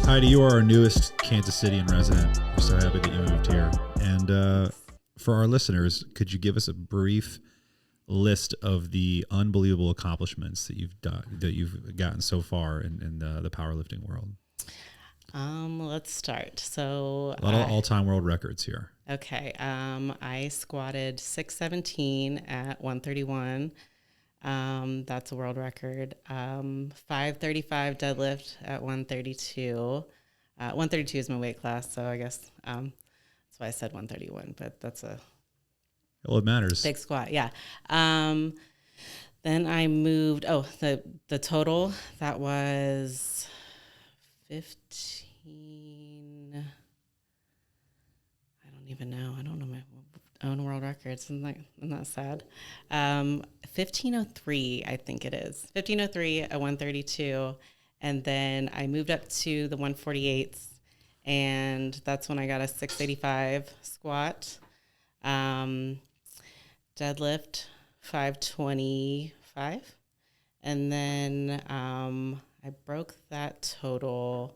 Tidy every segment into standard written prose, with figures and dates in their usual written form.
Heidi, you are our newest Kansas City resident. We're so happy that you moved here. And for our listeners, could you give us a brief list of the unbelievable accomplishments that you've done, that you've gotten so far in the powerlifting world? Let's start. So a lot of all-time world records here. Okay. I squatted 617 at 131. That's a world record. 535 deadlift at 132. 132 is my weight class, so I guess that's why I said 131. But that's Well, it matters. Big squat, yeah. Then I moved. Oh, the total that was 15. I don't even know. I don't know my own world records. Isn't that sad? 1503, I think it is. 1503 at 132. And then I moved up to the 148s, and that's when I got a 685 squat. Deadlift 525. And then I broke that total.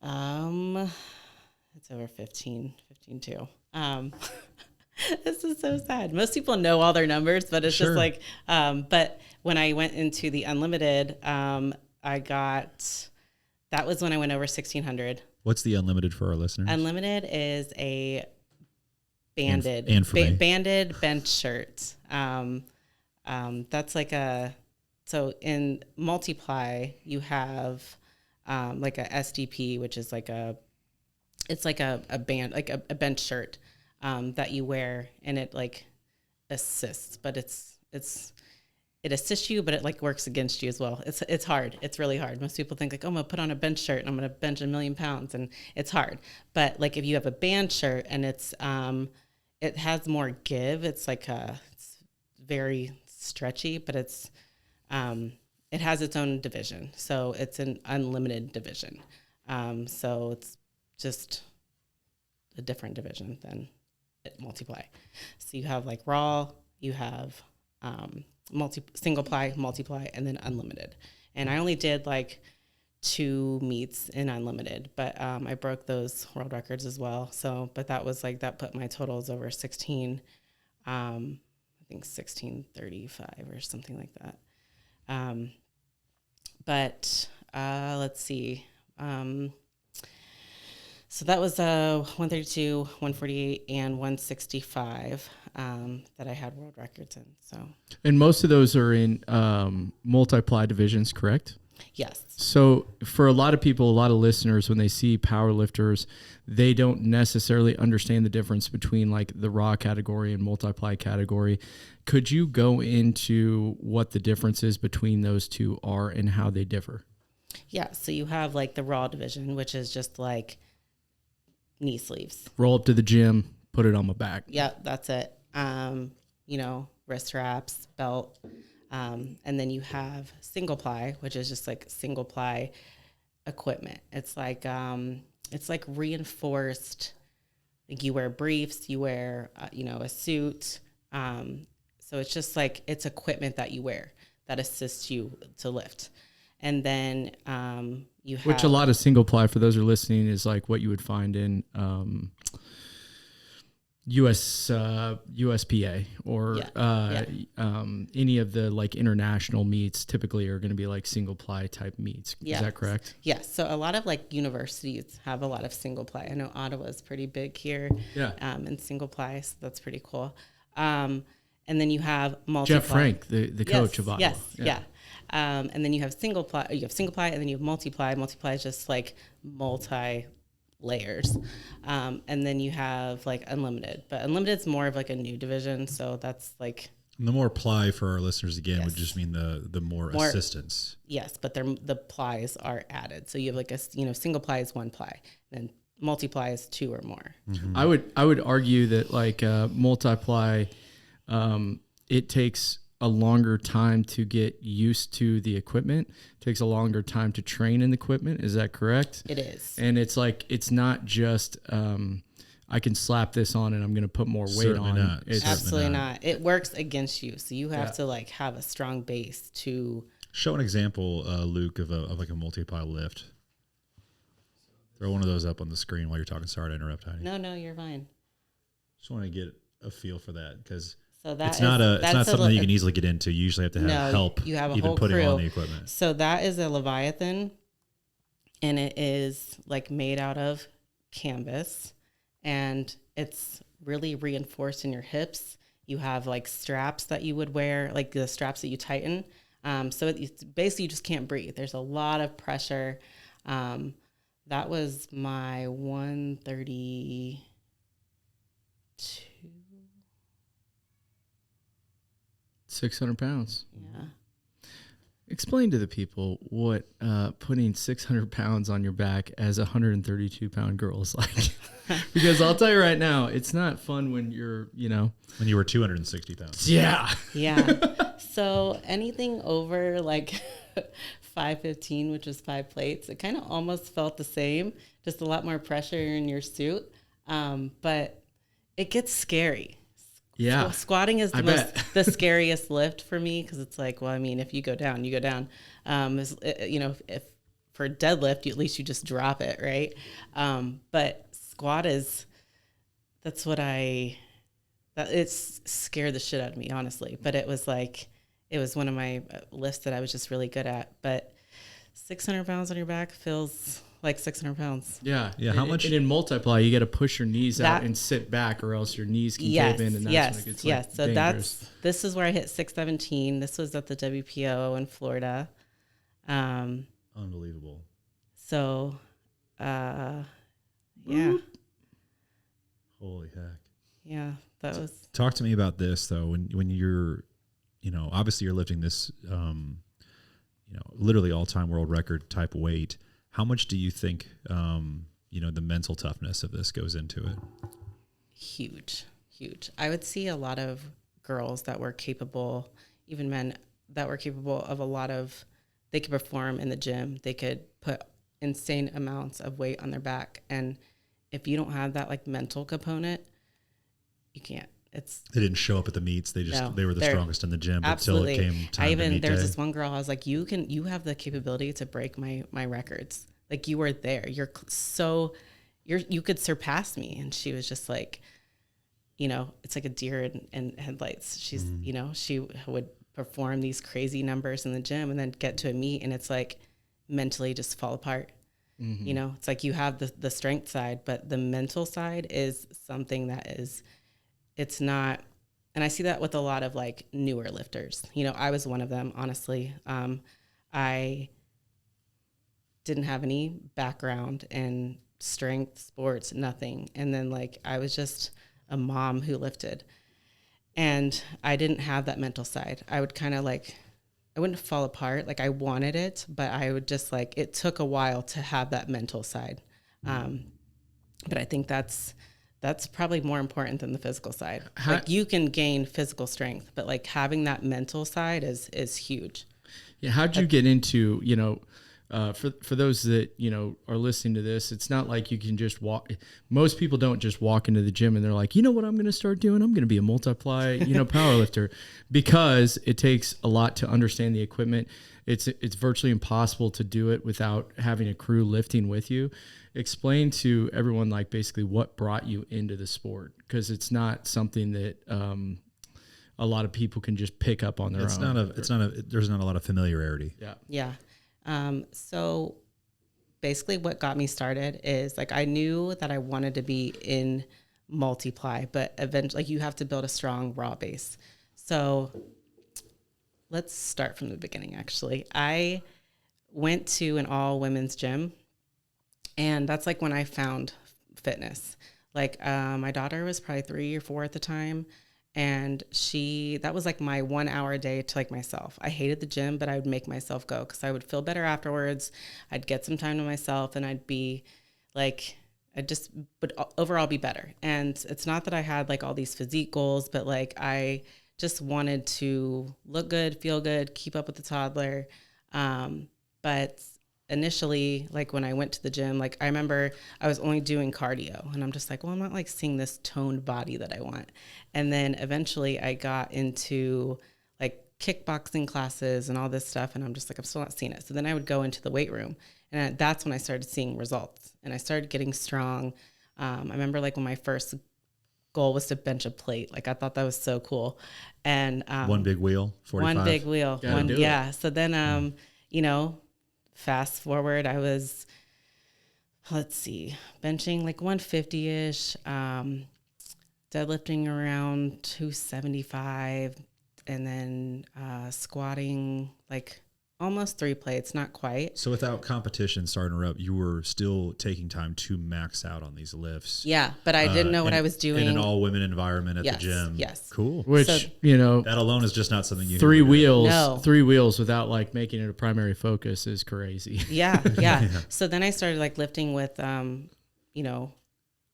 It's over 15 too. This is so sad. Most people know all their numbers, but it's Sure. just like, but when I went into the unlimited, that was when I went over 1600. What's the unlimited for our listeners? Unlimited is a banded banded bench shirt. That's like so in multiply you have like a SDP, which is like it's like a band, like a bench shirt that you wear, and it like assists, but it assists you, but it like works against you as well. It's hard. It's really hard. Most people think like, oh, I'm gonna put on a bench shirt and I'm gonna bench 1,000,000 pounds, and it's hard. But like if you have a band shirt and it's it has more give. It's like it's very stretchy, but it has its own division. So it's an unlimited division. So it's just a different division than multiply. So you have like raw, you have single ply, multiply, and then unlimited. And I only did like 2 meets in unlimited, but I broke those world records as well. So, but that was like, that put my totals over 16, I think 1635 or something like that. But let's see. So that was 132, 148, and 165 that I had world records in. So, and most of those are in multiply divisions, correct? Yes. So for a lot of people, a lot of listeners, when they see powerlifters, they don't necessarily understand the difference between like the raw category and multiply category. Could you go into what the differences between those two are and how they differ? Yeah. So you have like the raw division, which is just like knee sleeves. Roll up to the gym, put it on my back. Yeah, that's it. Wrist wraps, belt. And then you have single ply, which is just like single ply equipment. It's like reinforced. Like you wear briefs, you wear, a suit. So it's just like, it's equipment that you wear that assists you to lift. And then you have, which a lot of single ply, for those who are listening, is like what you would find in USPA or any of the like international meets typically are going to be like single ply type meets. Is that correct? Yes. So a lot of like universities have a lot of single ply. I know Ottawa's pretty big here. Yeah. In single ply, so that's pretty cool. And then you have multiply. Jeff Frank, the coach of Ottawa. Yes. Yeah. And then you have single ply, and then you have multiply. Multiply is just like multi layers. And then you have like unlimited, but unlimited is more of like a new division. So that's like, the more ply for our listeners again would just mean the more assistance. Yes. But the plies are added. So you have like single ply is 1 ply, and multiply is 2 or more. Mm-hmm. I would argue that like multiply, it takes a longer time to get used to the equipment. It takes a longer time to train in the equipment. Is that correct? It is. And it's like, it's not just, I can slap this on and I'm going to put more weight Certainly on. Not. It's Absolutely not. It works against you. So you have to like have a strong base to show an example, Luke, of like a multi-ply lift. Throw one of those up on the screen while you're talking. Sorry to interrupt, Heidi. No, you're fine. Just want to get a feel for that because it's not something that you can easily get into. You usually have to have help. You have a even whole putting crew. on the equipment. So that is a Leviathan, and it is like made out of canvas, and it's really reinforced in your hips. You have like straps that you would wear, like the straps that you tighten. So it's basically you just can't breathe. There's a lot of pressure. That was my 132. 600 pounds. Yeah. Explain to the people what putting 600 pounds on your back as a 132-pound girl is like. Because I'll tell you right now, it's not fun when you're, When you were 260 pounds. Yeah. Yeah. So anything over like 515, which was 5 plates, it kind of almost felt the same, just a lot more pressure in your suit. But it gets scary. Yeah. Squatting is the scariest lift for me because it's like, well, I mean, if you go down, you go down. If for deadlift, at least you just drop it, right? But squat it's scared the shit out of me, honestly. But it was one of my lifts that I was just really good at. But 600 pounds on your back feels like 600 pounds. Yeah. How much? And in multiply, you got to push your knees out and sit back, or else your knees can cave in, and that's when it gets dangerous. So this is where I hit 617. This was at the WPO in Florida. Unbelievable. So, yeah. Holy heck. Yeah, that was. Talk to me about this though. When you're, obviously you're lifting this, literally all-time world record type weight. How much do you think, the mental toughness of this goes into it? Huge. I would see a lot of girls that were capable, even men that were capable of they could perform in the gym. They could put insane amounts of weight on their back. And if you don't have that like mental component, you can't. They didn't show up at the meets. They were the strongest in the gym until it came time to meet there's day. this one girl, I was like, you have the capability to break my records. Like you were there. You could surpass me. And she was just like, it's like a deer in headlights. She's, she would perform these crazy numbers in the gym and then get to a meet and it's like mentally just fall apart. Mm-hmm. It's like you have the strength side, but the mental side is something that it's not, and I see that with a lot of like newer lifters. I was one of them, honestly. I didn't have any background in strength, sports, nothing. And then like, I was just a mom who lifted and I didn't have that mental side. I would kind of like, I wouldn't fall apart. Like I wanted it, but I would just like, it took a while to have that mental side. But I think that's probably more important than the physical side. Like you can gain physical strength, but like having that mental side is huge. Yeah. How'd you get into, for those that, are listening to this, it's not like you can just walk. Most people don't just walk into the gym and they're like, you know what I'm going to start doing? I'm going to be a multiply, power lifter, because it takes a lot to understand the equipment. It's virtually impossible to do it without having a crew lifting with you. Explain to everyone like basically what brought you into the sport, because it's not something that a lot of people can just pick up on their own. There's not a lot of familiarity. Yeah. So basically what got me started is like, I knew that I wanted to be in multiply, but eventually like you have to build a strong raw base. So let's start from the beginning. Actually, I went to an all women's gym and that's like when I found fitness. Like, my daughter was probably 3 or 4 at the time. And that was like my 1 hour a day to like myself. I hated the gym, but I would make myself go because I would feel better afterwards. I'd get some time to myself and I'd be like, I just would overall be better. And it's not that I had like all these physique goals, but like I just wanted to look good, feel good, keep up with the toddler. But initially, like when I went to the gym, like I remember I was only doing cardio and I'm just like, well, I'm not like seeing this toned body that I want. And then eventually I got into like kickboxing classes and all this stuff. And I'm just like, I'm still not seeing it. So then I would go into the weight room, and that's when I started seeing results, and I started getting strong. I remember like when my first goal was to bench a plate. Like I thought that was so cool. And one big wheel, 45. One big wheel. So then, you know, fast forward, I was, let's see, benching like 150-ish, deadlifting around 275, and then squatting like almost 3 plates, not quite. So without competition starting her up, you were still taking time to max out on these lifts. Yeah, but I didn't know what I was doing. In an all-women environment at the gym. Yes. Cool. Which, you know, that alone is just not something you 3 wheels without like making it a primary focus is crazy. Yeah. So then I started like lifting with, you know,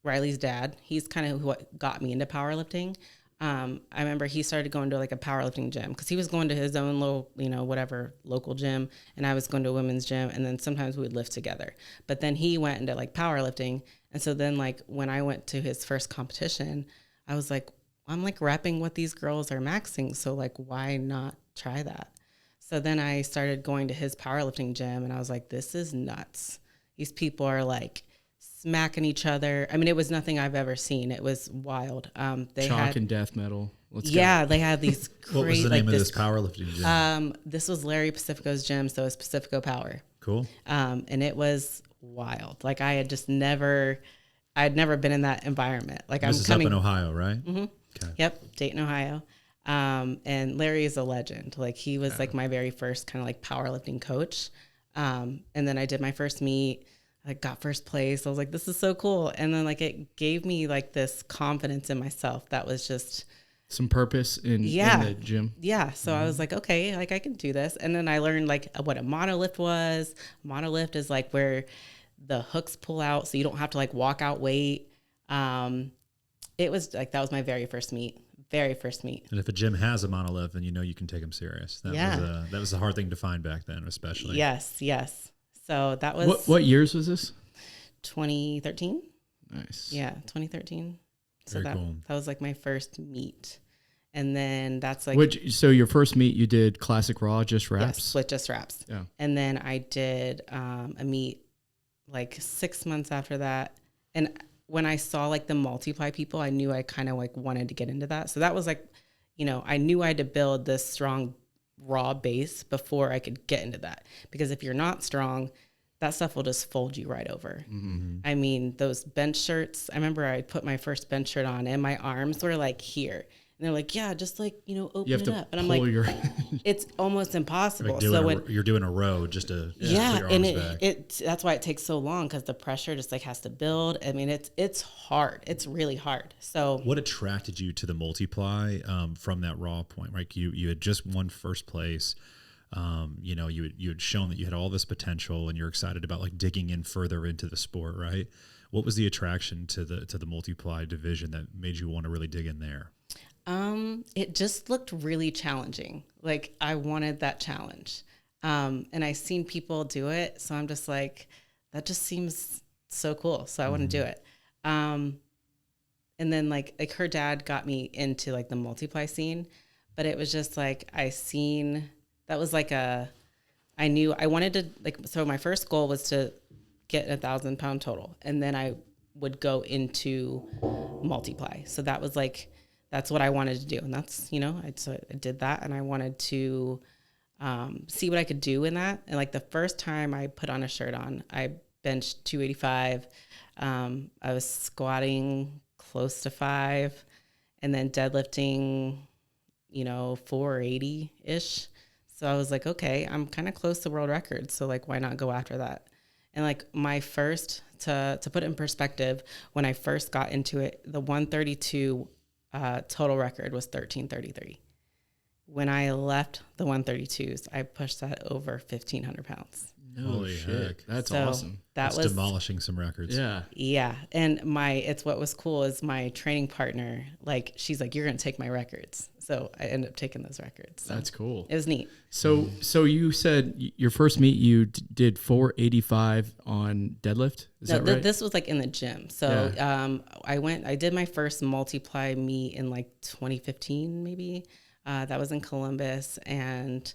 Riley's dad. He's kind of what got me into powerlifting. I remember he started going to like a powerlifting gym because he was going to his own little, you know, whatever local gym, and I was going to a women's gym, and then sometimes we would lift together. But then he went into like powerlifting, and so then like when I went to his first competition, I was like, I'm like repping what these girls are maxing, so like why not try that? So then I started going to his powerlifting gym, and I was like, this is nuts. These people are like smacking each other. I mean, it was nothing I've ever seen. It was wild. They Chalk had and death metal. They had these crazy. What was the name of this powerlifting gym? This was Larry Pacifico's gym, so it's Pacifico Power. Cool. And it was wild. Like I had never been in that environment. Like this is up in Ohio, right? Mm-hmm. Okay. Yep, Dayton, Ohio. And Larry is a legend. Like he was like my very first kind of like powerlifting coach. And then I did my first meet. I got first place. I was like, this is so cool. And then like it gave me like this confidence in myself that was just some purpose in the gym. Yeah. So I was like, okay, like I can do this. And then I learned like what a monolift was. A monolift is like where the hooks pull out so you don't have to like walk out weight. It was like, that was my very first meet. And if a gym has a monolift, then you know you can take them serious. That was a hard thing to find back then, especially. Yes. So that was... What years was this? 2013. Nice. Yeah, 2013. So Very cool. That was like my first meet. And then that's like... So your first meet you did classic raw, just reps? Yes, split just reps. Yeah. And then I did a meet like 6 months after that. And when I saw like the multiply people, I knew I kind of like wanted to get into that. So that was like, you know, I knew I had to build this strong raw base before I could get into that, because if you're not strong, that stuff will just fold you right over. Mm-hmm. I mean, those bench shirts, I remember I put my first bench shirt on and my arms were like here, and they're like, yeah, just like, you know, open it up. And I'm like, it's almost impossible. Like you're doing a row just to put your arms back. That's why it takes so long, because the pressure just like has to build. I mean, it's hard. It's really hard. So what attracted you to the multiply from that raw point? Like you had just won first place. You know, you had shown that you had all this potential, and you're excited about like digging in further into the sport, right? What was the attraction to the multiply division that made you want to really dig in there? It just looked really challenging. Like I wanted that challenge. And I seen people do it. So I'm just like, that just seems so cool. So I want to do it. And then like her dad got me into like the multiply scene, but it was just like, that was like I knew I wanted to like, so my first goal was to get 1,000 pound total. And then I would go into multiply. So that was like, that's what I wanted to do. And that's, you know, I did that, and I wanted to see what I could do in that. And like the first time I put on a shirt on, I benched 285. I was squatting close to 5, and then deadlifting, you know, 480-ish. So I was like, okay, I'm kind of close to world record. So like, why not go after that? And like my first, to put it in perspective, when I first got into it, the 132 total record was 1333. When I left the 132s, I pushed that over 1,500 pounds. No Holy shit. heck. That's awesome. That's demolishing some records. Yeah. Yeah. And what was cool is my training partner, like, she's like, you're going to take my records. So I ended up taking those records. So that's cool. It was neat. So you said your first meet, you did 485 on deadlift. Is that right? This was like in the gym. So I did my first multiply meet in like 2015, maybe. That was in Columbus. And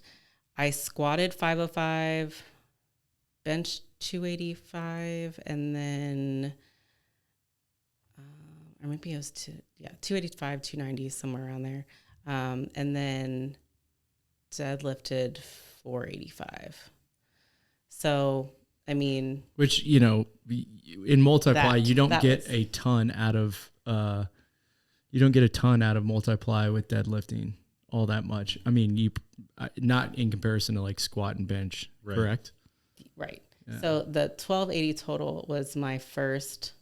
I squatted 505, bench 285, and then, or maybe it was 285, 290, somewhere around there. And then deadlifted 485. So, I mean, which, in multiply, you don't get a ton out of, multiply with deadlifting all that much. I mean, not in comparison to like squat and bench, right. Correct? Right. Yeah. So the 1280 total was my first.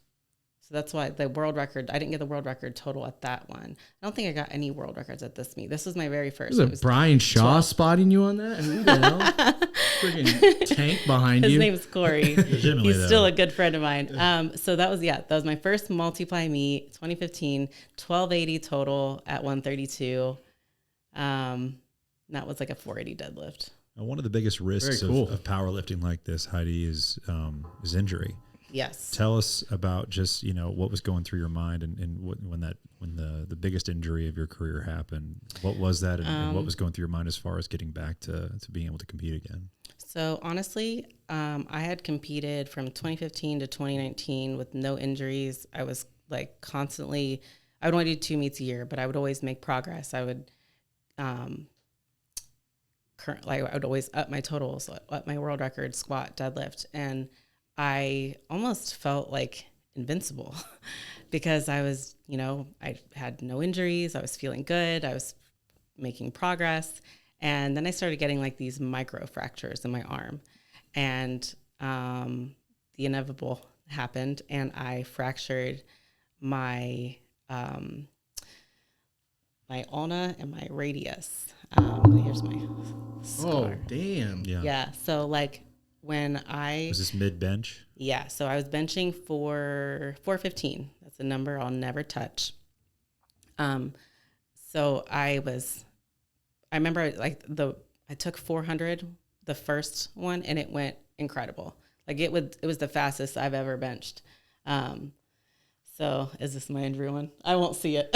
So that's why the world record, I didn't get the world record total at that one. I don't think I got any world records at this meet. This was my very first. Was Brian Shaw 12. Spotting you on that? And who the hell? Friggin' tank behind you. His name is Corey. He's still a good friend of mine. So that was my first multiply meet, 2015, 1280 total at 132. That was like a 480 deadlift. Now, one of the biggest risks of powerlifting like this, Heidi, is injury. Yes. Tell us about just, what was going through your mind and when the biggest injury of your career happened. What was that and what was going through your mind as far as getting back to being able to compete again? So honestly, I had competed from 2015 to 2019 with no injuries. I was like constantly, I would only do 2 meets a year, but I would always make progress. I would, I would always up my totals, up my world record, squat, deadlift. And I almost felt like invincible because I was, I had no injuries. I was feeling good. I was making progress. And then I started getting like these micro fractures in my arm, and the inevitable happened, and I fractured my my ulna and my radius. Here's my scar. Oh, damn. Yeah. So like when was this mid bench? Yeah. So I was benching for 415. That's a number I'll never touch. So I remember like I took 400, the first one, and it went incredible. Like it was the fastest I've ever benched. So is this my injury one? I won't see it.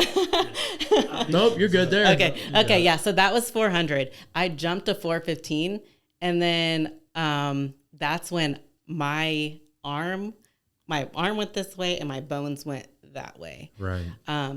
Nope, you're good there. Okay. Yeah. So that was 400. I jumped to 415, and then that's when my arm went this way and my bones went that way. Right.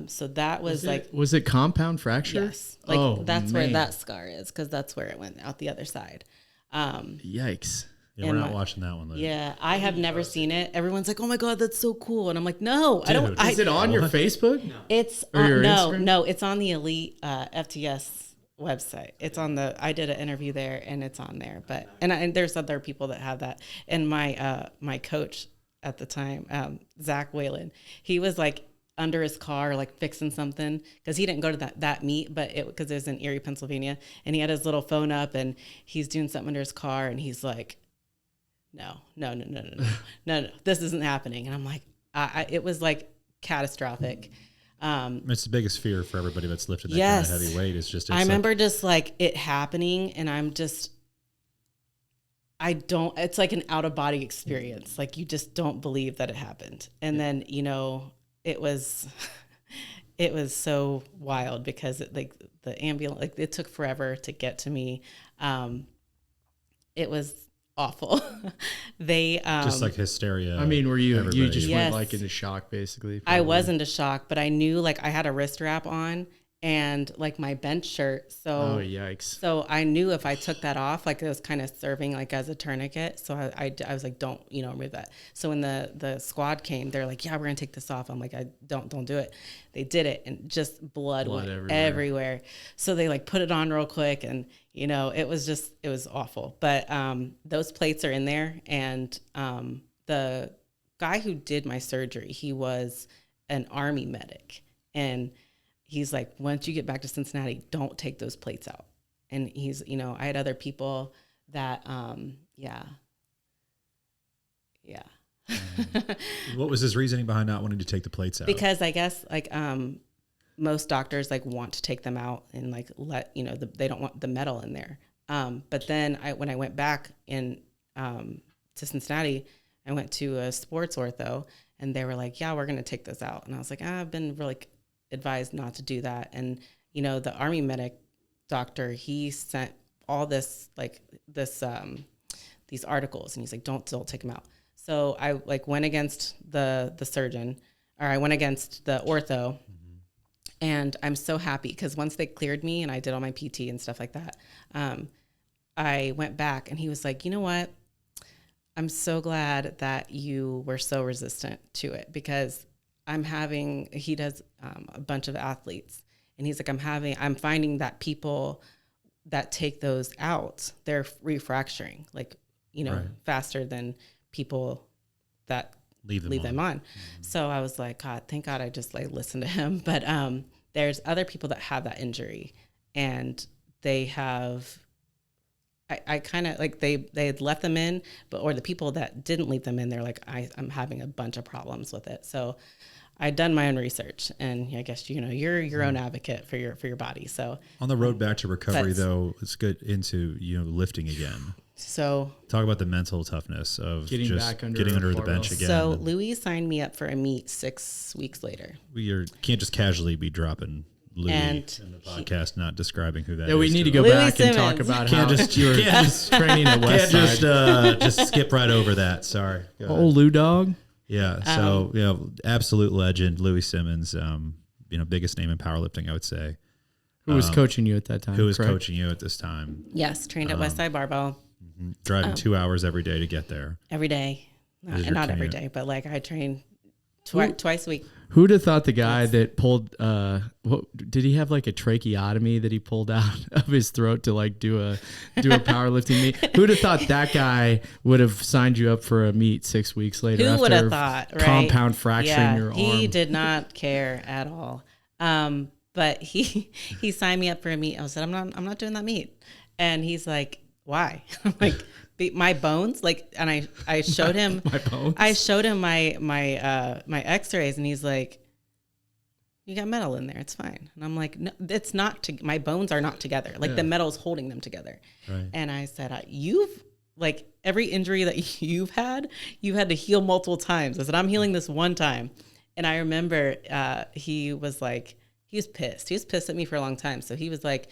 So that was was it compound fracture? Yes. Like that's where that scar is, because that's where it went out the other side. Yikes. Yeah, we're not watching that one. Yeah, I have never seen it. Everyone's like, "Oh my god, that's so cool," and I'm like, "No, I don't." Is it on your Facebook? No. It's no, it's on the Elite FTS website. It's on I did an interview there, and it's on there. But and there's other people that have that. And my coach at the time, Zach Whalen, he was like under his car, like fixing something, because he didn't go to that meet, but because it was in Erie, Pennsylvania, and he had his little phone up, and he's doing something under his car, and he's like, no, this isn't happening. And I'm like, it was like catastrophic. It's the biggest fear for everybody that's lifted that kind of heavy weight. I remember just like it happening, and it's like an out of body experience. Like you just don't believe that it happened. And then, it was so wild because the ambulance, like it took forever to get to me. It was awful. They just like hysteria. I mean, were you just went like into shock basically? Probably. I was into shock, but I knew like I had a wrist wrap on and like my bench shirt. So yikes. So I knew if I took that off, like it was kind of serving like as a tourniquet. So I was like, don't remove that. So when the squad came, they're like, yeah, we're gonna take this off. I'm like, I don't do it. They did it, and just blood went everywhere. So they like put it on real quick, and it was awful. But those plates are in there, and the guy who did my surgery, he was an Army medic, and he's like, once you get back to Cincinnati, don't take those plates out. And he's, I had other people that, What was his reasoning behind not wanting to take the plates out? Because I guess like most doctors like want to take them out and like let they don't want the metal in there. But then when I went back to Cincinnati, I went to a sports ortho, and they were like, yeah, we're gonna take this out. And I was like, I've been really advised not to do that. And the Army medic doctor, he sent all this, like these articles, and he's like, don't take them out. So I like went against the surgeon, or I went against the ortho. And I'm so happy because once they cleared me and I did all my PT and stuff like that, I went back and he was like, you know what? I'm so glad that you were so resistant to it, because he does a bunch of athletes, and he's like, I'm finding that people that take those out, they're refracturing, like, right, faster than people that leave them on. Mm-hmm. So I was like, God, thank God I just like listened to him. But there's other people that have that injury, and they have, I kind of like, they had left them in, or the people that didn't leave them in, they're like, I'm having a bunch of problems with it. So I'd done my own research, and I guess, you're your own advocate for your body. So on the road back to recovery, though, let's get into, lifting again. So talk about the mental toughness of getting under the bench again. So Louie signed me up for a meet 6 weeks later. We can't just casually be dropping Louie in the podcast, not describing who that is. Yeah, we need to go Louie back Simmons. and talk about how you're training at Westside. Can't just skip right over that. Sorry. Oh, Lou Dog. Yeah. So absolute legend, Louie Simmons. Biggest name in powerlifting, I would say. Who was coaching you at that time? Who was coaching you at this time? Yes, trained at Westside Barbell. Driving 2 hours every day to get there. Every day. Not every day, but like I train twice a week. Who'd have thought the guy that pulled, did he have like a tracheotomy that he pulled out of his throat to like do a powerlifting meet? Who'd have thought that guy would have signed you up for a meet 6 weeks later? Who would have thought, right? Compound fracturing your arm. He did not care at all. But he signed me up for a meet. I said, I'm not doing that meet. And he's like, why? I'm like, my bones, like, and I showed him my bones. I showed him my x-rays, and he's like, you got metal in there, it's fine. And I'm like, no, it's not, my bones are not together. Like the metal's holding them together. Right. And I said, you've, like, every injury that you've had to heal multiple times. I said, I'm healing this one time. And I remember he was pissed. He was pissed at me for a long time. So he was like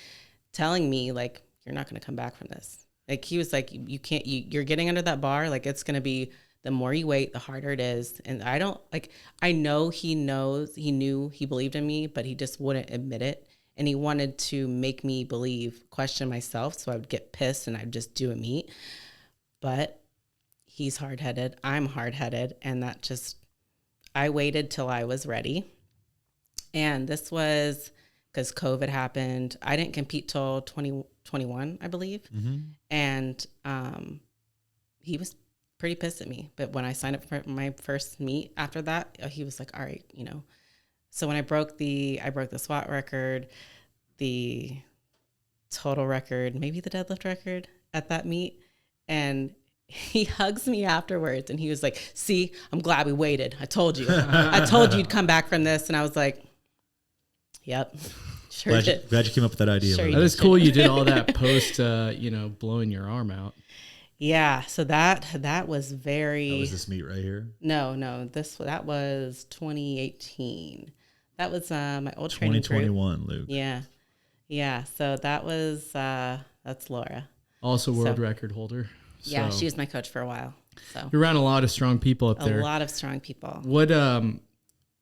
telling me, like, you're not going to come back from this. Like, he was like, you can't, you're getting under that bar. Like, it's going to be, the more you wait, the harder it is. And I know he knew, he believed in me, but he just wouldn't admit it. And he wanted to make me question myself. So I would get pissed and I'd just do a meet. But he's hard-headed. I'm hard-headed. And I waited till I was ready. And this was because COVID happened. I didn't compete till 2021, I believe. Mm-hmm. And he was pretty pissed at me. But when I signed up for my first meet after that, he was like, all right, So when I broke the squat record, the total record, maybe the deadlift record at that meet, and he hugs me afterwards, and he was like, see, I'm glad we waited. I told you. I told you you'd come back from this. And I was like, yep. Sure did. Glad you came up with that idea. Sure, that is cool. You did all that post, blowing your arm out. Yeah. So that was very. That was this meet right here? No. That was 2018. That was my old training group. 2021, Luke. Yeah. So that was that's Laura. Also world record holder. So. Yeah, she was my coach for a while. So you're around a lot of strong people up there. A lot of strong people. What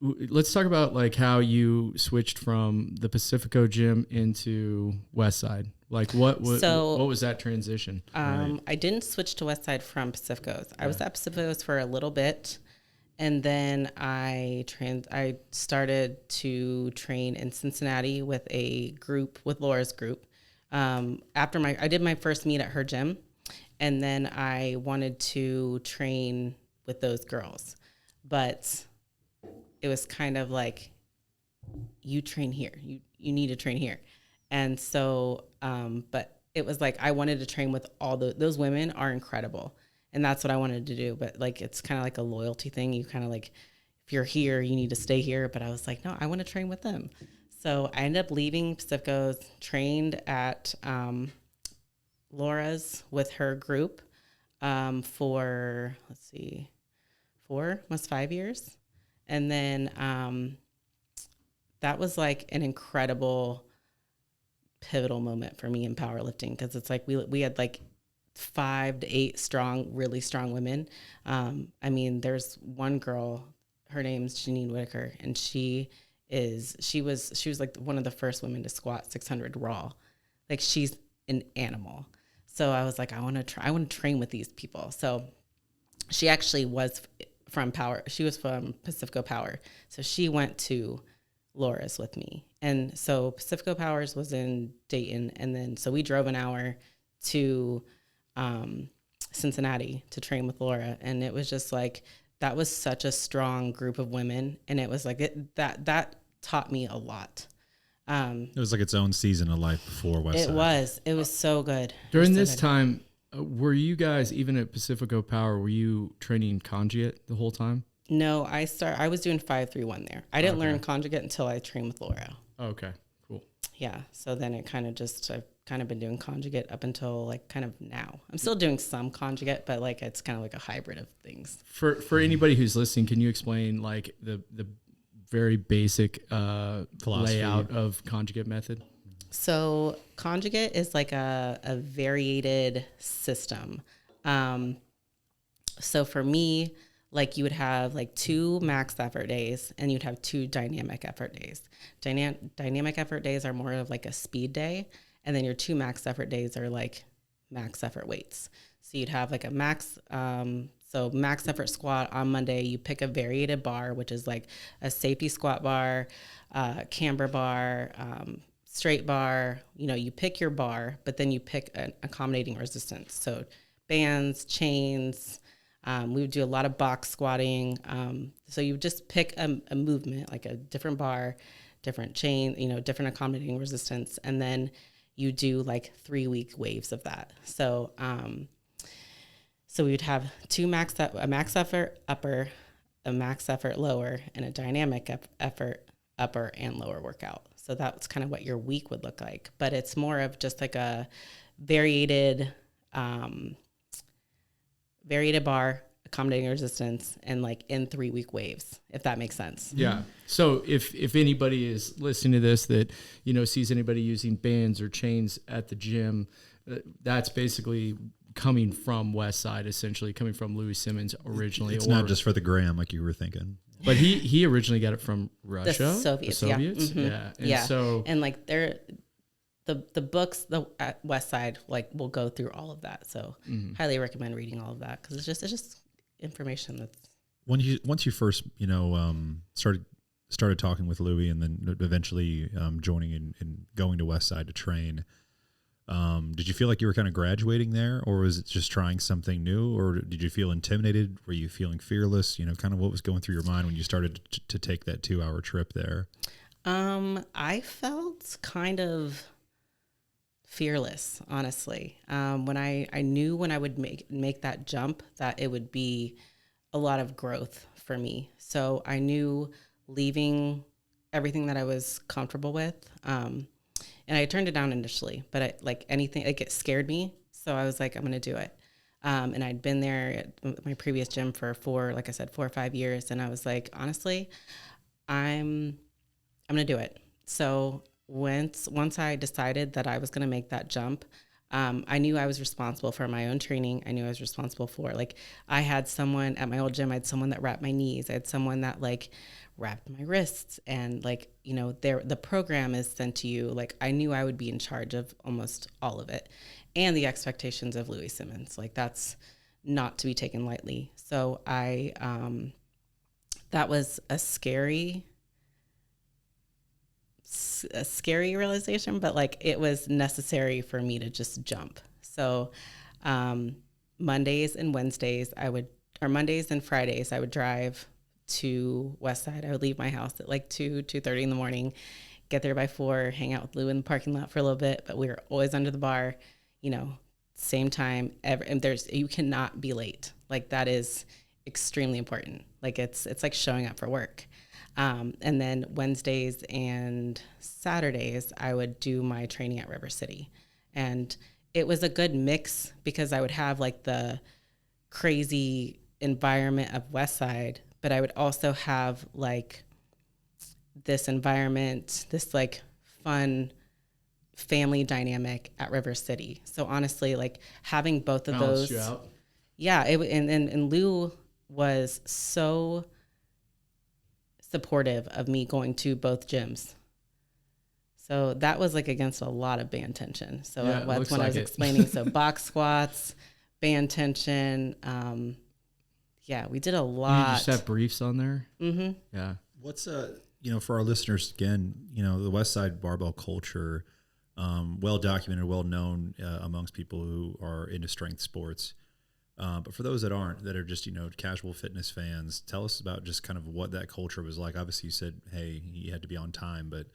let's talk about like how you switched from the Pacifico gym into Westside. Like what was that transition? I didn't switch to Westside from Pacifico's. I was at Pacifico's for a little bit, and then I started to train in Cincinnati with Laura's group. After I did my first meet at her gym, and then I wanted to train with those girls, but it was kind of like, you train here. You need to train here. And so, but it was like, I wanted to train with all those women are incredible. And that's what I wanted to do. But like, it's kind of like a loyalty thing. You kind of like, if you're here, you need to stay here. But I was like, no, I want to train with them. So I ended up leaving Pacifico's, trained at Laura's with her group for, almost 5 years. And then that was like an incredible pivotal moment for me in powerlifting, because it's like we had like 5 to 8 really strong women. I mean, there's one girl, her name's Janine Whitaker, and she was like one of the first women to squat 600 raw. Like, she's an animal. So I was like, I want to train with these people. So she actually was from Pacifico Power. So she went to Laura's with me. And so Pacifico Powers was in Dayton. And then, so we drove an hour to Cincinnati to train with Laura. And it was just like, that was such a strong group of women. And it was like, that taught me a lot. It was like its own season of life before Westside. It was so good. During this time, were you guys, even at Pacifico Power, were you training conjugate the whole time? No, I was doing 5-3-1 there. I didn't learn conjugate until I trained with Laura. Okay, cool. Yeah, so then it kind of I've kind of been doing conjugate up until like kind of now. I'm still doing some conjugate, but like it's kind of like a hybrid of things. For anybody who's listening, can you explain like the very basic layout of conjugate method? So conjugate is like a variated system. So for me, like you would have like 2 max effort days and you'd have 2 dynamic effort days. Dynamic effort days are more of like a speed day. And then your 2 max effort days are like max effort weights. So you'd have like a max effort squat on Monday. You pick a variated bar, which is like a safety squat bar, camber bar, straight bar. You know, you pick your bar, but then you pick an accommodating resistance. So bands, chains. We would do a lot of box squatting. So you just pick a movement, like a different bar, different chain, different accommodating resistance. And then you do like 3-week waves of that. So, so we would have a max effort upper, a max effort lower, and a dynamic effort upper and lower workout. So that's kind of what your week would look like. But it's more of just like a variated bar, accommodating resistance, and like in 3-week waves, if that makes sense. Yeah. So if anybody is listening to this that, sees anybody using bands or chains at the gym, that's basically coming from Westside, essentially coming from Louie Simmons originally. It's not just for the gram like you were thinking. But he originally got it from Russia. The Soviets. Yeah. Mm-hmm. Yeah. And so, and like the books at Westside like will go through all of that. So highly recommend reading all of that, because it's just information that's once you first started talking with Louie and then eventually joining and going to Westside to train. Did you feel like you were kind of graduating there, or was it just trying something new, or did you feel intimidated? Were you feeling fearless? Kind of what was going through your mind when you started to take that 2-hour trip there? I felt kind of fearless, honestly. When I knew when I would make that jump that it would be a lot of growth for me. So I knew leaving everything that I was comfortable with. And I turned it down initially, but it scared me. So I was like, I'm going to do it. And I'd been there at my previous gym for 4 or 5 years. And I was like, honestly, I'm going to do it. So once I decided that I was going to make that jump, I knew I was responsible for my own training. I knew I was responsible for, I had someone at my old gym, I had someone that wrapped my knees. I had someone that wrapped my wrists, and the program is sent to you. I knew I would be in charge of almost all of it, and the expectations of Louie Simmons, that's not to be taken lightly. So that was a scary realization, but it was necessary for me to just jump. So Mondays and Fridays I would drive to Westside. I would leave my house at 2:30 in the morning, get there by 4, hang out with Lou in the parking lot for a little bit, but we were always under the bar, same time ever. And you cannot be late. That is extremely important. It's like showing up for work. And then Wednesdays and Saturdays, I would do my training at River City. And it was a good mix, because I would have the crazy environment of Westside, but I would also have this environment, this fun family dynamic at River City. So honestly, like having both of Balanced those. you out. Yeah. And Lou was so supportive of me going to both gyms. So that was like against a lot of band tension. So that's when I was explaining. So box squats, band tension. Yeah, we did a lot. You just have briefs on there? Mm-hmm. Yeah. What's for our listeners, again, the Westside Barbell culture, well documented, well known amongst people who are into strength sports. But for those that aren't, that are just, casual fitness fans, tell us about just kind of what that culture was like. Obviously you said, hey, you had to be on time, but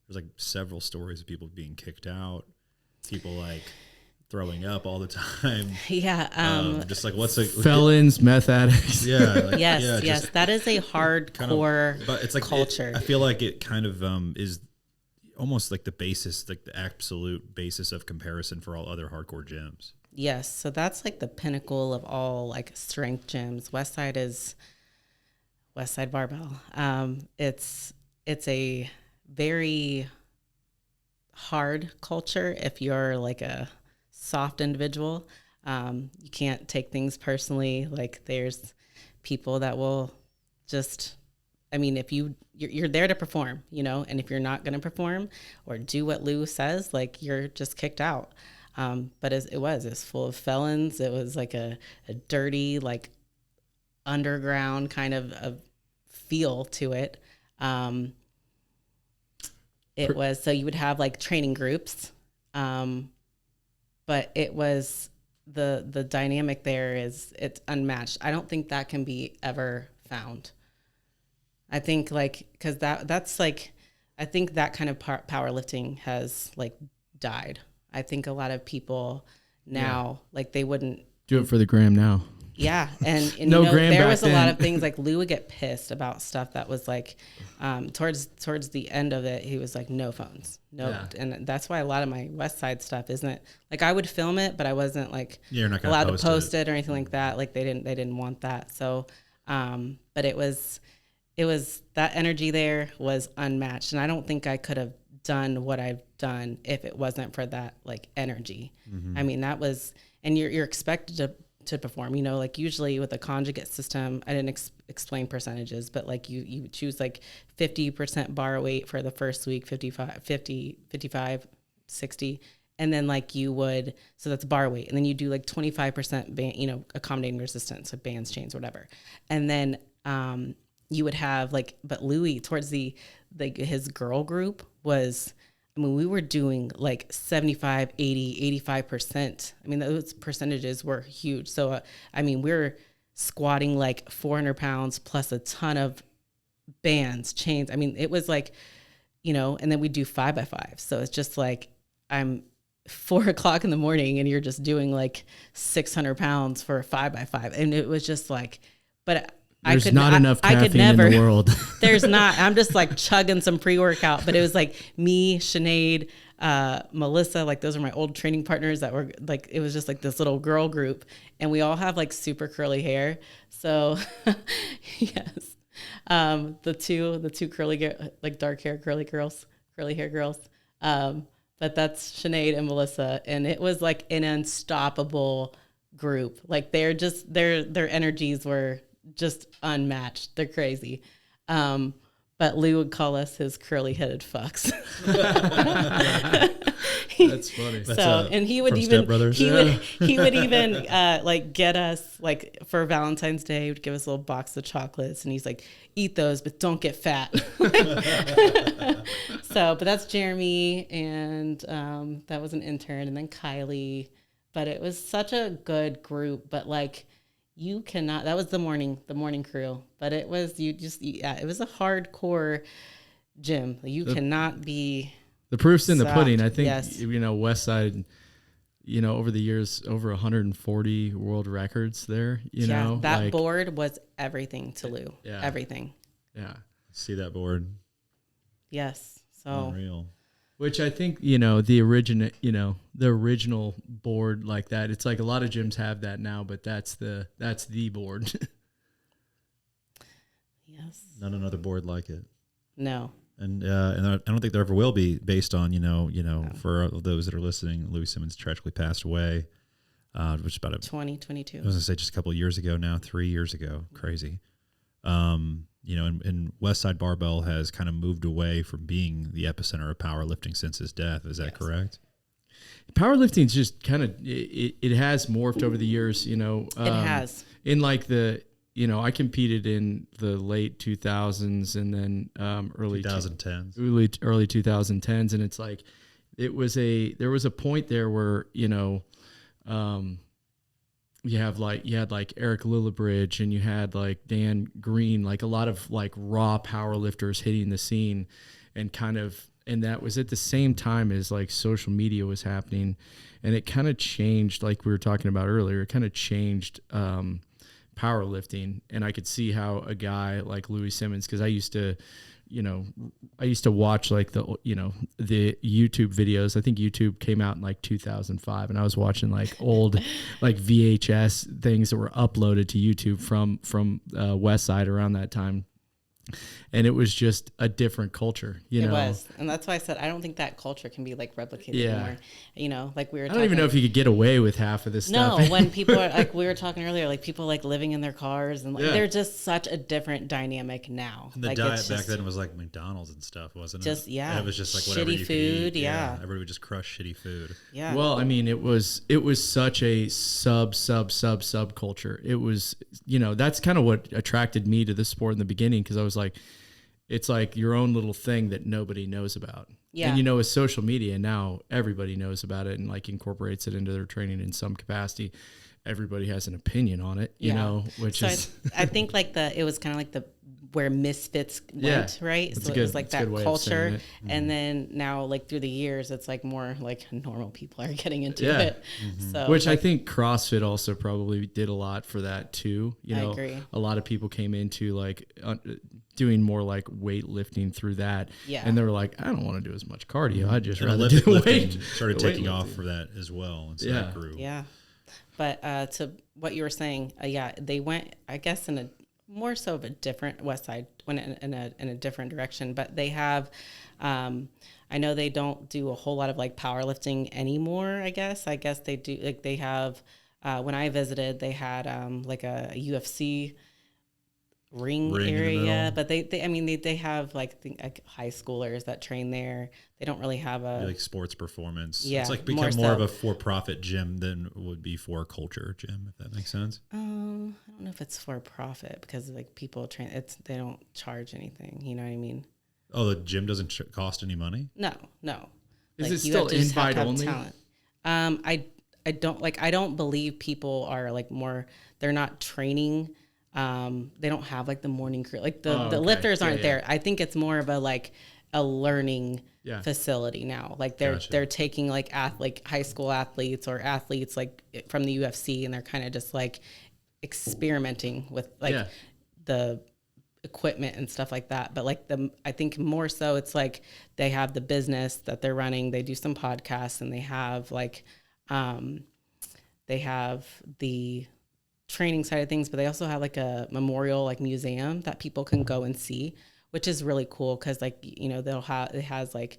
there's like several stories of people being kicked out, people like throwing up all the time. Yeah. Just like felons, meth addicts. Yeah. Yes. That is a hardcore but it's like culture. I feel like it kind of is almost like the basis, like the absolute basis of comparison for all other hardcore gyms. Yes. So that's like the pinnacle of all like strength gyms. Westside is Westside Barbell. It's a very hard culture if you're like a soft individual. You can't take things personally. Like there's people that will just, if you're there to perform, and if you're not going to perform or do what Lou says, like you're just kicked out. But it was full of felons. It was like a dirty, like underground kind of feel to it. It was, so you would have like training groups. But it was the dynamic there it's unmatched. I don't think that can be ever found. I think cause that's like, I think that kind of powerlifting has like died. I think a lot of people now, like they wouldn't do it for the gram now. Yeah. And no gram there back was a then. lot of things like Lou would get pissed about stuff that was like, towards the end of it, he was like, no phones. No. Yeah. And that's why a lot of my West Side stuff isn't like, I would film it, but I wasn't like you're not allowed to post it or anything like that. Like they didn't want that. So, but it was that energy there was unmatched. And I don't think I could have done what I've done if it wasn't for that like energy. Mm-hmm. That was, and you're expected to perform, like usually with a conjugate system, I didn't explain percentages, but like you choose like 50% bar weight for the first week, 55, 60. And then like so that's bar weight. And then you do like 25% band, accommodating resistance, so bands, chains, whatever. And then, you would have like, but Louie towards his girl group was, we were doing like 75, 80, 85%. Those percentages were huge. So, we're squatting like 400 pounds plus a ton of bands, chains. It was like, and then we do 5x5. So it's just like, I'm 4:00 in the morning and you're just doing like 600 pounds for a 5x5. And it was just like, but there's not enough caffeine in the world. There's not. I'm just like chugging some pre-workout. But it was like me, Sinead, Melissa, like those are my old training partners that were like, it was just like this little girl group. And we all have like super curly hair. So yes. The two curly, like dark hair, curly hair girls. But that's Sinead and Melissa. And it was like an unstoppable group. Like they're just, their energies were just unmatched. They're crazy. But Lou would call us his curly-headed fucks. That's funny. And he would even like get us like for Valentine's Day, he would give us a little box of chocolates, and he's like, eat those, but don't get fat. But that's Jeremy, and that was an intern, and then Kylie. But it was such a good group. But like, you cannot, that was the morning crew, but it was, it was a hardcore gym. You cannot be. The proof's in the pudding. I think, yes. Westside, over the years, over 140 world records there, that board was everything to Lou. Yeah. Everything. Yeah. See that board. Yes. So unreal. Which I think, the original board like that, it's like a lot of gyms have that now, but that's the board. Yes. Not another board like it. No. And I don't think there ever will be, based on, for those that are listening, Louie Simmons tragically passed away, which is about 2022. I was going to say just a couple of years ago now, 3 years ago. Crazy. And Westside Barbell has kind of moved away from being the epicenter of powerlifting since his death. Is that correct? Powerlifting is just kind of, it has morphed over the years, it has. In like I competed in the late 2000s and then early 2010s. Early 2010s. And it's like, there was a point there where, you had like Eric Lillibridge and you had like Dan Green, like a lot of like raw power lifters hitting the scene, and that was at the same time as like social media was happening, and it kind of changed, like we were talking about earlier, it kind of changed powerlifting. And I could see how a guy like Louie Simmons, because I used to watch like the YouTube videos. I think YouTube came out in like 2005, and I was watching like old like VHS things that were uploaded to YouTube from Westside around that time. And it was just a different culture, It was. And that's why I said, I don't think that culture can be like replicated anymore. Like we were talking. I don't even know if you could get away with half of this stuff. No, when people are like, we were talking earlier, like people like living in their cars, and like, they're just such a different dynamic now. And the diet back then was like McDonald's and stuff, wasn't it? Just, yeah. It was just like whatever shitty you food, could eat. yeah. Everybody would just crush shitty food. Yeah. Well, I mean, it was such a sub culture. It was, that's kind of what attracted me to the sport in the beginning, because I was like, it's like your own little thing that nobody knows about. Yeah. And with social media now, everybody knows about it and like incorporates it into their training in some capacity. Everybody has an opinion on it, which is. I think like it was kind of like where Misfits went, right? So it was like that culture. And then now, like through the years, it's like more like normal people are getting into it. Mm-hmm. So, which I think CrossFit also probably did a lot for that too. I agree. A lot of people came into like doing more like weightlifting through that. Yeah. And they were like, I don't want to do as much cardio. I just rather do weight. Started taking off for that as well. And so that grew. Yeah. But to what you were saying, they went, I guess, in a more so of a different Westside, went in a different direction. But they have, I know they don't do a whole lot of like powerlifting anymore. I guess they do. Like they have, when I visited, they had like a UFC ring area, but they have like high schoolers that train there. They don't really have a like sports performance. Yeah, it's like become more of a for-profit gym than would be for a culture gym, if that makes sense. I don't know if it's for profit, because like people train, they don't charge anything. You know what I mean? Oh, the gym doesn't cost any money? No. Is it still invite only? Talent. I don't believe people are like more. They're not training. They don't have like the morning crew, like the lifters aren't there. I think it's more of a learning facility now. Like they're taking like high school athletes or athletes like from the UFC, and they're kind of just like experimenting with like the equipment and stuff like that. But like I think more so it's like they have the business that they're running. They do some podcasts, and they have like they have the training side of things, but they also have like a memorial like museum that people can go and see, which is really cool, because like it has like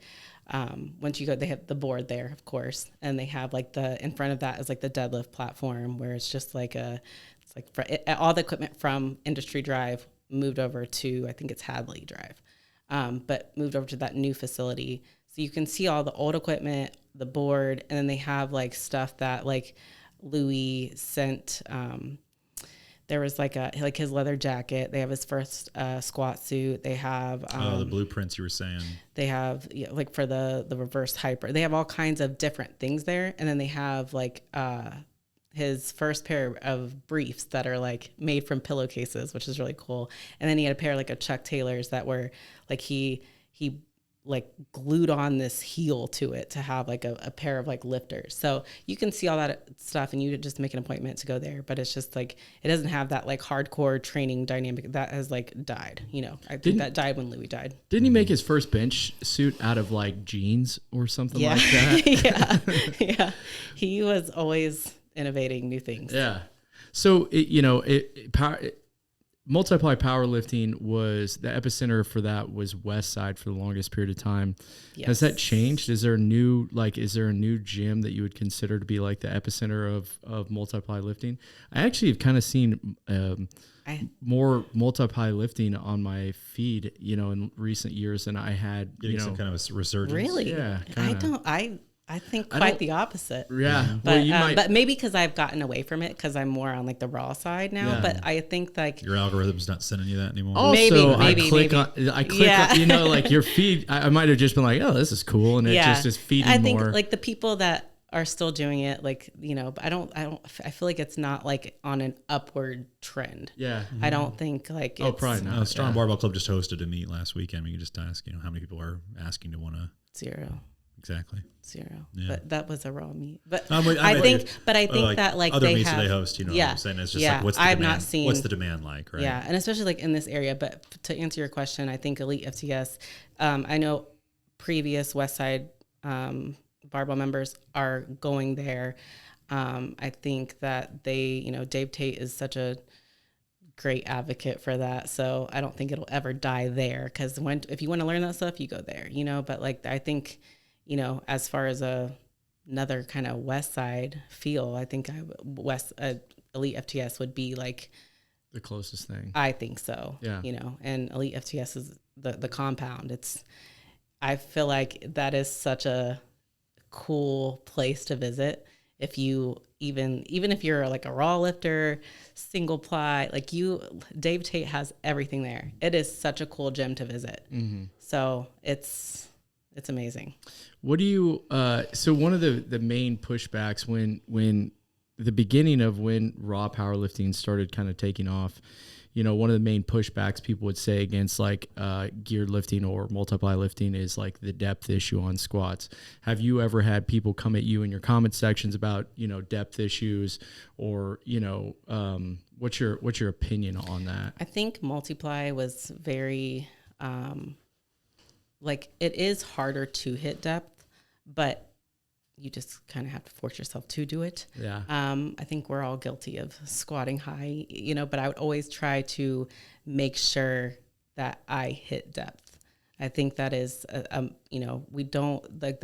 once you go, they have the board there, of course, and they have like in front of that is like the deadlift platform, where it's just like all the equipment from Industry Drive moved over to, I think it's Hadley Drive, but moved over to that new facility, so you can see all the old equipment, the board, and then they have like stuff that like Louie sent. There was like his leather jacket. They have his first squat suit. They have the blueprints you were saying. They have like for the reverse hyper. They have all kinds of different things there, and then they have like his first pair of briefs that are like made from pillowcases, which is really cool. And then he had a pair like of Chuck Taylors that were like he like glued on this heel to it to have like a pair of like lifters. So you can see all that stuff, and you just make an appointment to go there. But it's just like, it doesn't have that like hardcore training dynamic that has like died. I think that died when Louie died. Didn't he make his first bench suit out of like jeans or something like that? Yeah. He was always innovating new things. Yeah. So, multiply powerlifting was the epicenter for that was Westside for the longest period of time. Yes. Has that changed? Is there a new gym that you would consider to be like the epicenter of multiply lifting? I actually have kind of seen more multiply lifting on my feed, in recent years than I had. Getting some kind of a resurgence. Really? Yeah. I think quite the opposite. Yeah. But, but maybe because I've gotten away from it because I'm more on like the raw side now. Yeah. But I think like your algorithm's not sending you that anymore. Also, maybe, I click on, like your feed. I might have just been like, oh, this is cool. And it just is feeding more. I think like the people that are still doing it, like, but I feel like it's not like on an upward trend. Yeah. I don't think like it's. Oh, probably not. Strong Barbell Club just hosted a meet last weekend. We can just ask, how many people are asking to want to. 0. Exactly. 0. Yeah. But that was a raw meet. But I think that like other they meets have, they host, what I'm saying? It's just like, what's the demand? What's the demand like, right? Yeah. And especially like in this area. But to answer your question, I think Elite FTS, I know previous Westside Barbell members are going there. I think that they, Dave Tate is such a great advocate for that. So I don't think it'll ever die there. Because if you want to learn that stuff, you go there, But like, I think, as far as another kind of West Side feel, I think Elite FTS would be like the closest thing. I think so. Yeah. And Elite FTS is the compound. I feel like that is such a cool place to visit. If you even if you're like a raw lifter, single ply, like Dave Tate has everything there. It is such a cool gym to visit. Mm-hmm. So it's amazing. What do you, so one of the main pushbacks when the beginning of when raw powerlifting started kind of taking off, one of the main pushbacks people would say against like geared lifting or multiply lifting is like the depth issue on squats. Have you ever had people come at you in your comment sections about, depth issues or, what's your opinion on that? I think multiply was very, like it is harder to hit depth, but you just kind of have to force yourself to do it. Yeah. I think we're all guilty of squatting high, but I would always try to make sure that I hit depth. I think that is, we don't like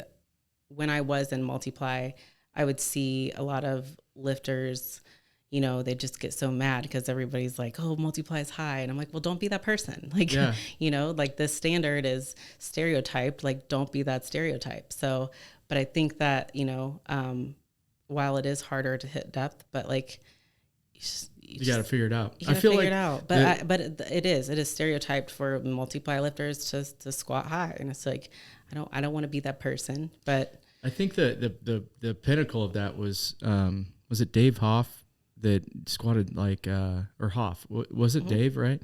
when I was in multiply, I would see a lot of lifters, they just get so mad because everybody's like, oh, multiply is high. And I'm like, well, don't be that person. Like, like this standard is stereotyped. Like, don't be that stereotype. So, but I think that, while it is harder to hit depth, but like, you got to figure it out. I feel like it out, but it is stereotyped for multiply lifters to squat high. And it's like, I don't want to be that person, but I think the pinnacle of that was it Dave Hoff that squatted like, or Hoff, was it Dave, right?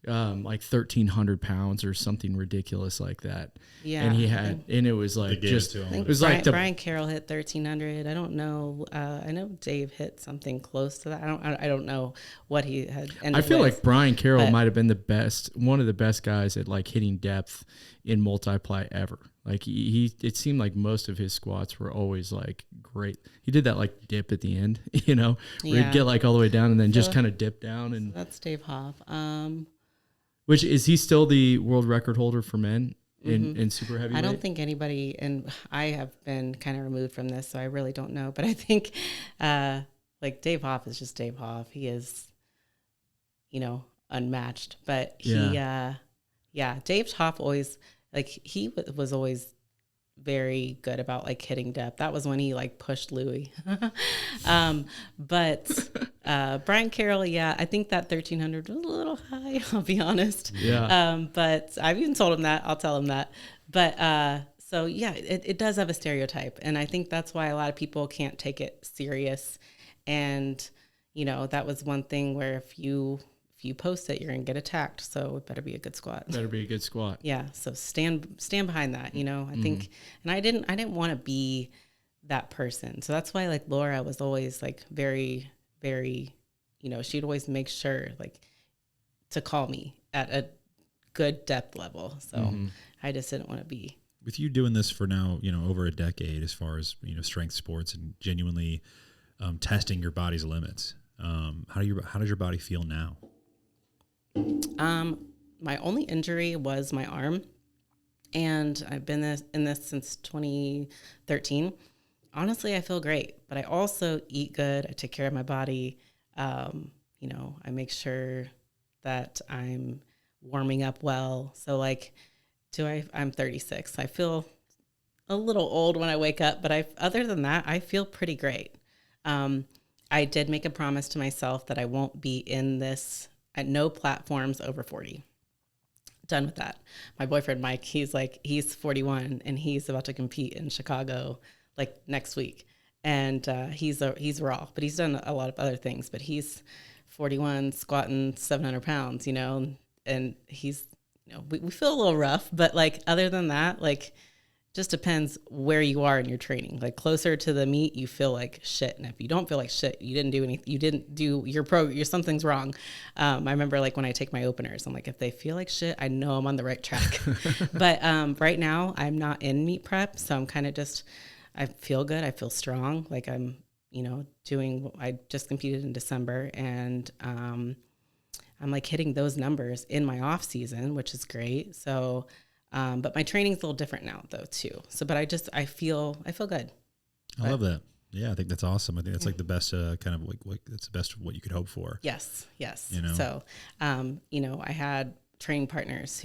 Like 1,300 pounds or something ridiculous like that. Yeah. And and it was like just, it was like Brian Carroll hit 1,300. I don't know. I know Dave hit something close to that. I don't know what he had. I feel like Brian Carroll might have been one of the best guys at like hitting depth in multiply ever. Like it seemed like most of his squats were always like great. He did that like dip at the end, where he'd get like all the way down and then just kind of dip down. And that's Dave Hoff. Which is he still the world record holder for men in super heavyweight? I don't think anybody, and I have been kind of removed from this, so I really don't know. But I think like Dave Hoff is just Dave Hoff. He is, unmatched. But Dave Hoff always, like he was always very good about like hitting depth. That was when he like pushed Louie. But Brian Carroll, I think that 1,300 was a little high, I'll be honest. Yeah. But I've even told him that. I'll tell him that. But so it does have a stereotype, and I think that's why a lot of people can't take it serious. And that was one thing where if you post it, you're gonna get attacked. So it better be a good squat. Better be a good squat. Yeah. So stand behind that. I think, and I didn't want to be that person. So that's why like Laura was always like very, very, she'd always make sure like to call me at a good depth level. So I just didn't want to be. With you doing this for now, over a decade, as far as strength sports and genuinely testing your body's limits, how does your body feel now? My only injury was my arm, and I've been in this since 2013. Honestly, I feel great, but I also eat good. I take care of my body. You know, I make sure that I'm warming up well. So like, I'm 36. I feel a little old when I wake up, but other than that, I feel pretty great. I did make a promise to myself that I won't be in this at no platforms over 40. Done with that. My boyfriend, Mike, he's 41 and he's about to compete in Chicago like next week. And he's raw, but he's done a lot of other things, but he's 41 squatting 700 pounds, you know, and he's, you know, we feel a little rough, but like, other than that, like, just depends where you are in your training. Like closer to the meet, you feel like shit. And if you don't feel like shit, you didn't do anything. You didn't do your something's wrong. I remember like when I take my openers, I'm like, if they feel like shit, I know I'm on the right track. But right now I'm not in meet prep. So I'm kind of I feel good. I feel strong. Like I'm, you know, I just competed in December, and I'm like hitting those numbers in my off season, which is great. So, but my training's a little different now though too. So, but I feel good. I love that. Yeah. I think that's awesome. I think that's like the best, kind of like that's the best of what you could hope for. Yes. You know? So, you know, I had training partners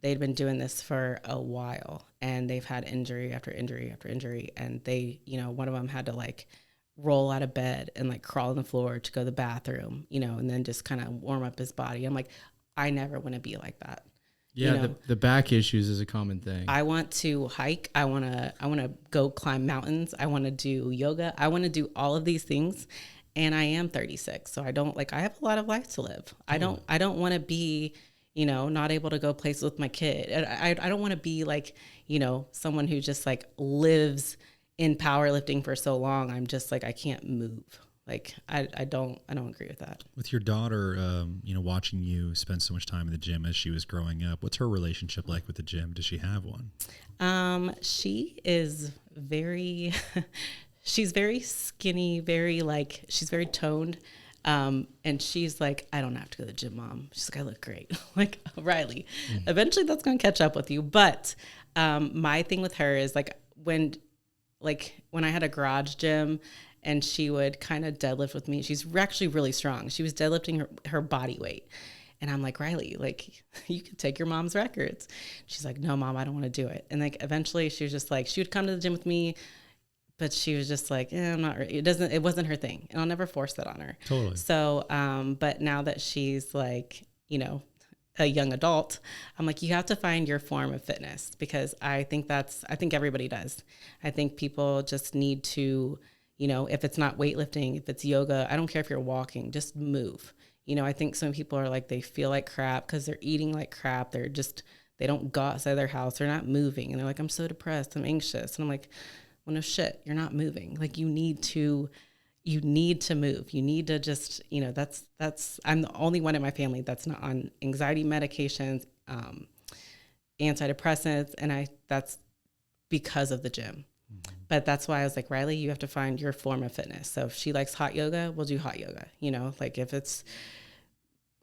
they'd been doing this for a while, and they've had injury after injury after injury. And they, you know, one of them had to like roll out of bed and like crawl on the floor to go to the bathroom, you know, and then just kind of warm up his body. I'm like, I never want to be like that. Yeah, you know? the back issues is a common thing. I want to hike. I want to go climb mountains. I want to do yoga. I want to do all of these things. And I am 36. So I have a lot of life to live. I don't want to be, you know, not able to go places with my kid. I don't want to be like, you know, someone who just like lives in powerlifting for so long. I'm just like, I can't move. Like, I don't agree with that. With your daughter, you know, watching you spend so much time in the gym as she was growing up, what's her relationship like with the gym? Does she have one? She is very, she's very skinny, she's very toned. And she's like, I don't have to go to the gym, Mom. She's like, I look great. Like, Riley, eventually that's going to catch up with you. But, my thing with her is like when I had a garage gym and she would kind of deadlift with me, she's actually really strong. She was deadlifting her body weight. And I'm like, Riley, like, you could take your mom's records. She's like, no, Mom, I don't want to do it. And like, eventually she was just like, she would come to the gym with me, but she was just like, I'm not, it wasn't her thing. And I'll never force that on her. Totally. So, but now that she's like, you know, a young adult, I'm like, you have to find your form of fitness, because I think everybody does. I think people just need to, you know, if it's not weightlifting, if it's yoga, I don't care if you're walking, just move. You know, I think some people are like, they feel like crap because they're eating like crap. They don't go outside their house. They're not moving. And they're like, I'm so depressed. I'm anxious. And I'm like, well, no shit, you're not moving. Like, you need to move. You need to just, you know, I'm the only one in my family that's not on anxiety medications, antidepressants. And that's because of the gym. Mm-hmm. But that's why I was like, Riley, you have to find your form of fitness. So if she likes hot yoga, we'll do hot yoga. You know, like if it's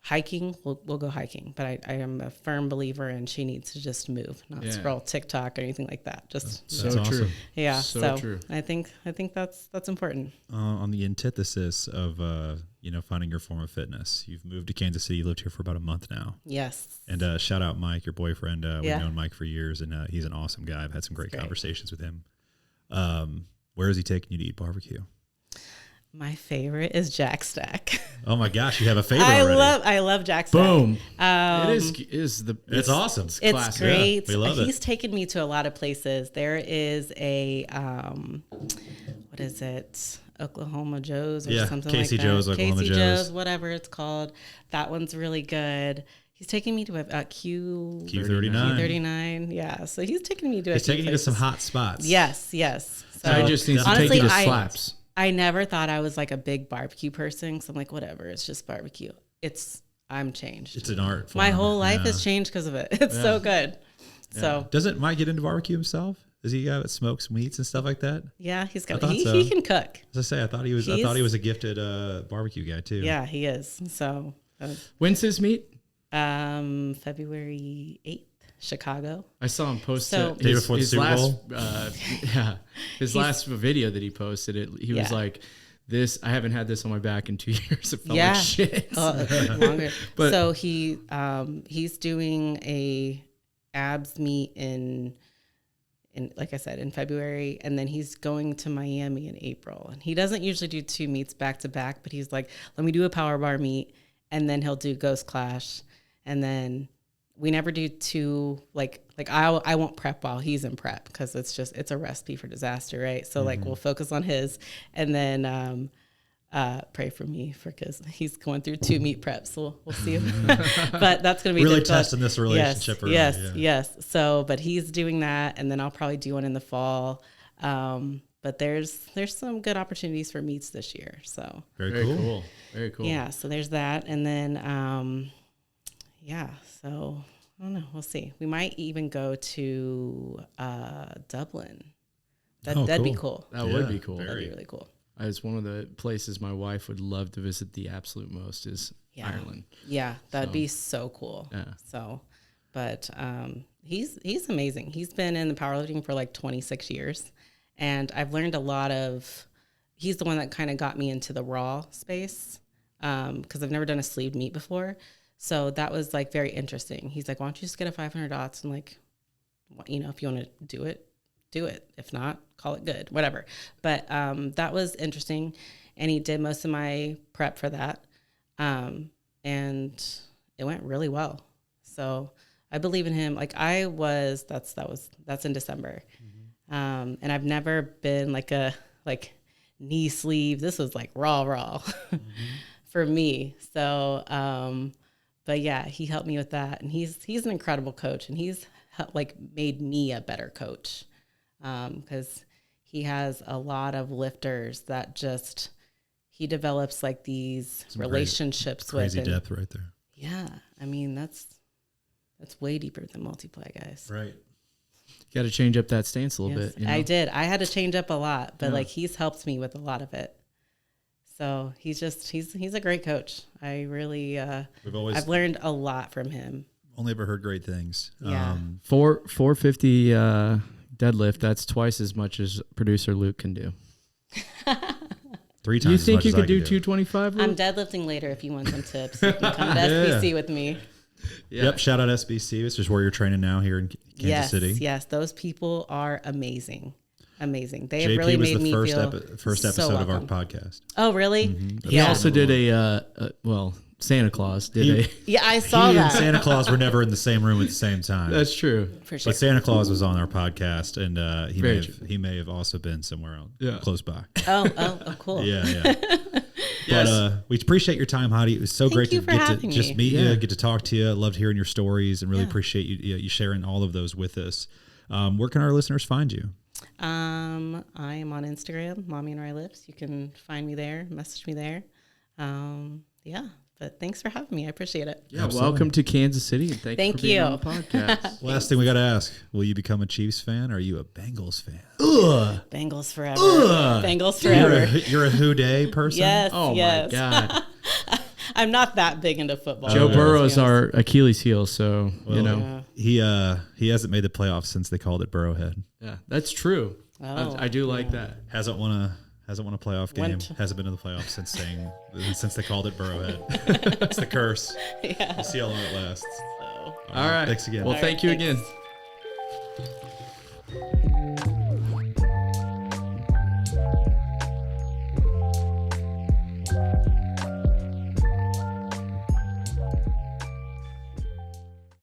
hiking, we'll go hiking. But I am a firm believer in she needs to just move, not scroll TikTok or anything like that. Just that's awesome. True. Yeah. So true. I think that's important. On the antithesis of you know, finding your form of fitness, you've moved to Kansas City. You lived here for about a month now. Yes. And shout out Mike, your boyfriend. We've known Mike for years, and he's an awesome guy. I've had some great conversations with him. Where is he taking you to eat barbecue? My favorite is Jack Stack. Oh my gosh, you have a favorite already. I love Jack Stack. Boom. It's awesome. It's classic. Great. Yeah, we love it. He's taken me to a lot of places. There is a what is it? Oklahoma Joe's or something Casey like that. Joe's, Oklahoma Casey Joe's, whatever it's called. That one's really good. He's taking me to a Q39. Q39. Yeah. So he's taking me to He's taking you to some hot spots. Yes. So I just need to take you to slaps. I never thought I was like a big barbecue person. So I'm like, whatever, it's just barbecue. I'm changed. It's an art form. My whole life has changed because of it. It's so good. Yeah. So doesn't Mike get into barbecue himself? Does he smokes meats and stuff like that? Yeah, he can cook. As I say, I thought he was a gifted barbecue guy too. Yeah, he is. So When's his meet? February 8th, Chicago. I saw him post day before the Super Bowl. His last video that he posted, he was like, "This I haven't had this on my back in 2 years. It felt like shit." Longer. But so he's doing a abs meet in like I said in February, and then he's going to Miami in April. And he doesn't usually do 2 meets back to back, but he's like, "Let me do a power bar meet," and then he'll do Ghost Clash, and then we never do 2 like I won't prep while he's in prep because it's a recipe for disaster, right? So like we'll focus on his, and then pray for me because he's going through 2 meet preps. So we'll see. But that's going to be really testing this relationship. Yes. So, but he's doing that, and then I'll probably do one in the fall. But there's some good opportunities for meets this year. So very cool. Very cool. Yeah. So there's that, and then so I don't know. We'll see. We might even go to Dublin. That'd be cool. That would be cool. That'd be really cool. It's one of the places my wife would love to visit the absolute most is Ireland. Yeah, that'd be so cool. Yeah. So, but he's amazing. He's been in the powerlifting for like 26 years, and I've learned a lot of. He's the one that kind of got me into the raw space because I've never done a sleeved meet before. So that was like very interesting. He's like, "Why don't you just get a 500 dots and like, if you want to do it, do it. If not, call it good, whatever." But that was interesting, and he did most of my prep for that, and it went really well. So I believe in him. Like that's in December, and I've never been like a knee sleeve. This was like raw for me. So. But yeah, he helped me with that, and he's an incredible coach, and he's like made me a better coach because he has a lot of lifters that he develops like these relationships with. Crazy depth right there. Yeah, I mean that's way deeper than multiply, guys. Right. Got to change up that stance a little bit. I did. I had to change up a lot, but like he's helped me with a lot of it. So he's a great coach. I really I've learned a lot from him. Only ever heard great things. Yeah. 450 deadlift. That's twice as much as producer Luke can do. 3 times. You think you could do 225? I'm deadlifting later if you want some tips. You can come to SBC with me. Yeah. Yep. Shout out SBC. This is where you're training now here in Kansas City. Yes. Those people are amazing. Amazing. They JP have really made me was feel the first episode of our podcast. Oh, really? Mm-hmm. He also did Santa Claus did Yeah, I saw that. And Santa Claus were never in the same room at the same time. That's true. For sure. But Santa Claus was on our podcast, and he may have also been somewhere else, close by. Oh, cool. Yeah. But we appreciate your time, Heidi. It was so great to get to just meet you, get to talk to you. I loved hearing your stories, and really appreciate you sharing all of those with us. Where can our listeners find you? I am on Instagram, Mommy and Rye Lifts. You can find me there, message me there. But thanks for having me. I appreciate it. Yeah, welcome to Kansas City, and thank you for being on the podcast. Last thing we got to ask: will you become a Chiefs fan, or are you a Bengals fan? Bengals forever. Bengals forever. You're a Who Dey person? Yes. Oh my God. I'm not that big into football. Joe Burrow is our Achilles heel, so he hasn't made the playoffs since they called it Burrowhead. Yeah, that's true. I do like that. Hasn't won a playoff game. Hasn't been in the playoffs since they called it Burrowhead. It's the curse. Yeah. We'll see how long it lasts. All right. Thanks again. Well, thank you again.